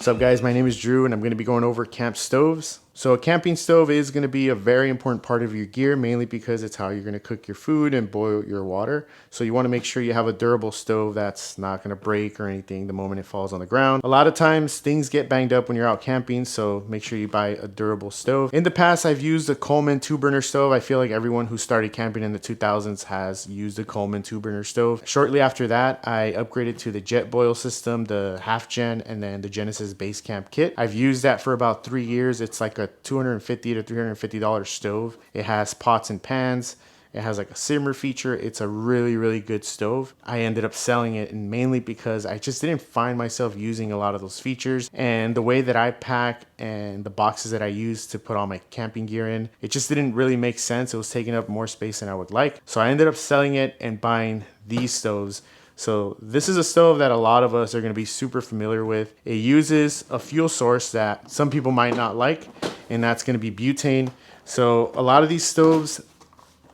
What's up guys, my name is Drew and I'm going to be going over camp stoves. So a camping stove is going to be a very important part of your gear, mainly because it's how you're going to cook your food and boil your water. So you want to make sure you have a durable stove that's not going to break or anything the moment it falls on the ground. A lot of times things get banged up when you're out camping, so make sure you buy a durable stove. In the past I've used a Coleman 2-burner stove. I feel like everyone who started camping in the 2000s has used a Coleman 2-burner stove. Shortly after that I upgraded to the Jetboil system, the half gen, and then the Genesis Basecamp kit. I've used that for about 3 years. It's like a $250 to $350 stove. It has pots and pans. It has like a simmer feature. It's a really good stove. I ended up selling it, and mainly because I just didn't find myself using a lot of those features, and the way that I pack and the boxes that I use to put all my camping gear in, it just didn't really make sense. It was taking up more space than I would like. So I ended up selling it and buying these stoves. So this is a stove that a lot of us are going to be super familiar with. It uses a fuel source that some people might not like, and that's going to be butane. So a lot of these stoves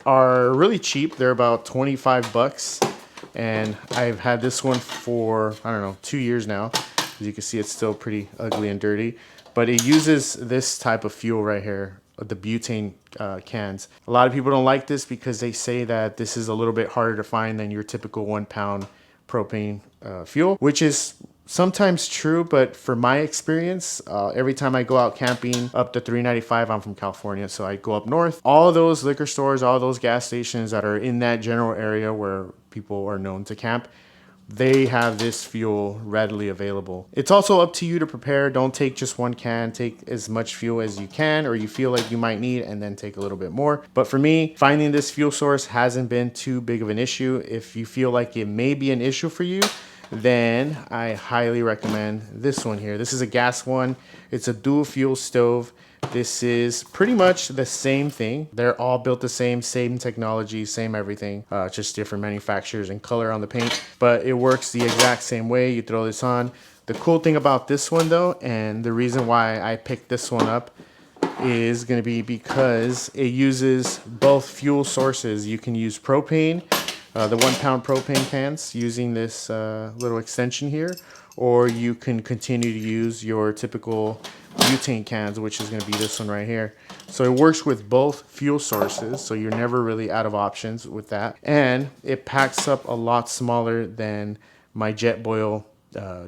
are really cheap. They're about 25 bucks. And I've had this one for, I don't know, 2 years now. As you can see, it's still pretty ugly and dirty. But it uses this type of fuel right here, the butane cans. A lot of people don't like this because they say that this is a little bit harder to find than your typical 1 pound propane fuel, which is sometimes true, but for my experience, every time I go out camping up to 395, I'm from California, so I go up north. All those liquor stores, all those gas stations that are in that general area where people are known to camp, they have this fuel readily available. It's also up to you to prepare. Don't take just 1 can. Take as much fuel as you can or you feel like you might need, and then take a little bit more. But for me, finding this fuel source hasn't been too big of an issue. If you feel like it may be an issue for you, then I highly recommend this one here. This is a gas one. It's a dual fuel stove. This is pretty much the same thing. They're all built the same technology, same everything, just different manufacturers and color on the paint, but it works the exact same way. You throw this on. The cool thing about this one though, and the reason why I picked this one up, is going to be because it uses both fuel sources. You can use propane, the 1 pound propane cans, using this little extension here, or you can continue to use your typical butane cans, which is going to be this one right here. So it works with both fuel sources, so you're never really out of options with that. And it packs up a lot smaller than my Jetboil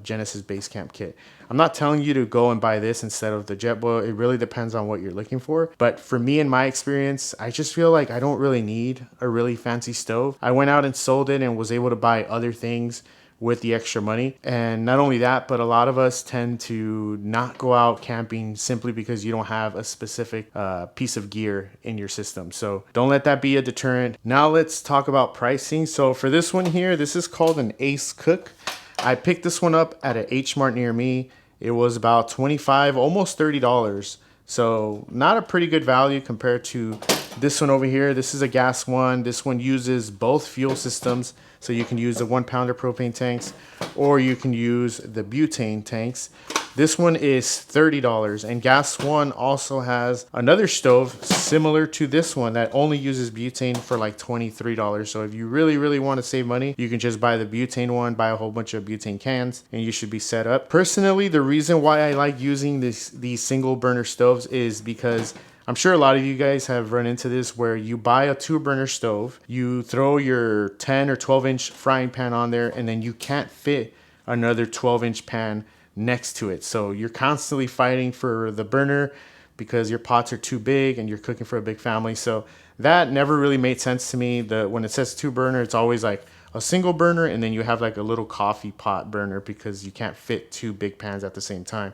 Genesis Basecamp kit. I'm not telling you to go and buy this instead of the Jetboil. It really depends on what you're looking for. But for me, in my experience, I just feel like I don't really need a really fancy stove. I went out and sold it and was able to buy other things with the extra money. And not only that, but a lot of us tend to not go out camping simply because you don't have a specific piece of gear in your system. So don't let that be a deterrent. Now let's talk about pricing. So for this one here, this is called an Ace Cook. I picked this one up at an H Mart near me. It was about $25, almost $30. So not a pretty good value compared to this one over here. This is a gas one. This one uses both fuel systems. So you can use the 1 pounder propane tanks, or you can use the butane tanks. This one is $30, and gas one also has another stove similar to this one that only uses butane for like $23. So if you really want to save money, you can just buy the butane one, buy a whole bunch of butane cans, and you should be set up. Personally, the reason why I like using these single burner stoves is because I'm sure a lot of you guys have run into this, where you buy a 2-burner stove, you throw your 10 or 12-inch frying pan on there, and then you can't fit another 12-inch pan next to it. So you're constantly fighting for the burner because your pots are too big and you're cooking for a big family. So that never really made sense to me. When it says 2-burner, it's always like a single burner, and then you have like a little coffee pot burner because you can't fit 2 big pans at the same time.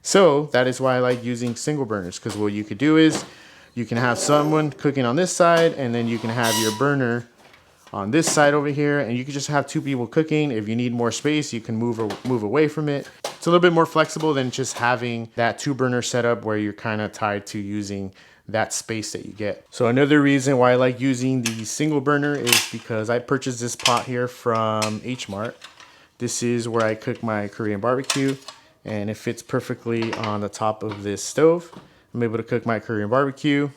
So that is why I like using single burners, because what you could do is you can have someone cooking on this side, and then you can have your burner on this side over here, and you can just have 2 people cooking. If you need more space, you can move away from it. It's a little bit more flexible than just having that 2-burner setup where you're kind of tied to using that space that you get. So another reason why I like using the single burner is because I purchased this pot here from H Mart. This is where I cook my Korean barbecue, and it fits perfectly on the top of this stove. I'm able to cook my Korean barbecue,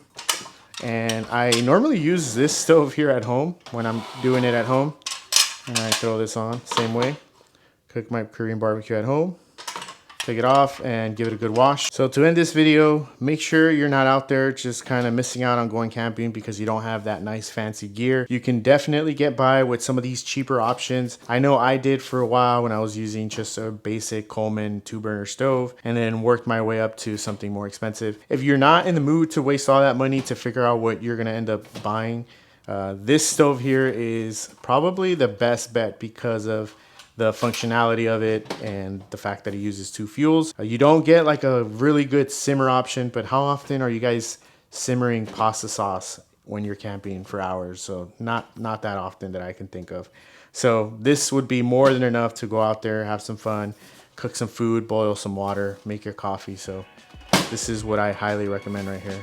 and I normally use this stove here at home when I'm doing it at home. And I throw this on same way, cook my Korean barbecue at home. take it off and give it a good wash. So to end this video, make sure you're not out there just kind of missing out on going camping because you don't have that nice fancy gear. You can definitely get by with some of these cheaper options. I know I did for a while when I was using just a basic Coleman 2-burner stove, and then worked my way up to something more expensive. If you're not in the mood to waste all that money to figure out what you're gonna end up buying, this stove here is probably the best bet because of the functionality of it and the fact that it uses 2 fuels. You don't get like a really good simmer option, but how often are you guys simmering pasta sauce when you're camping for hours? So not that often that I can think of. So this would be more than enough to go out there, have some fun, cook some food, boil some water, make your coffee. So this is what I highly recommend right here.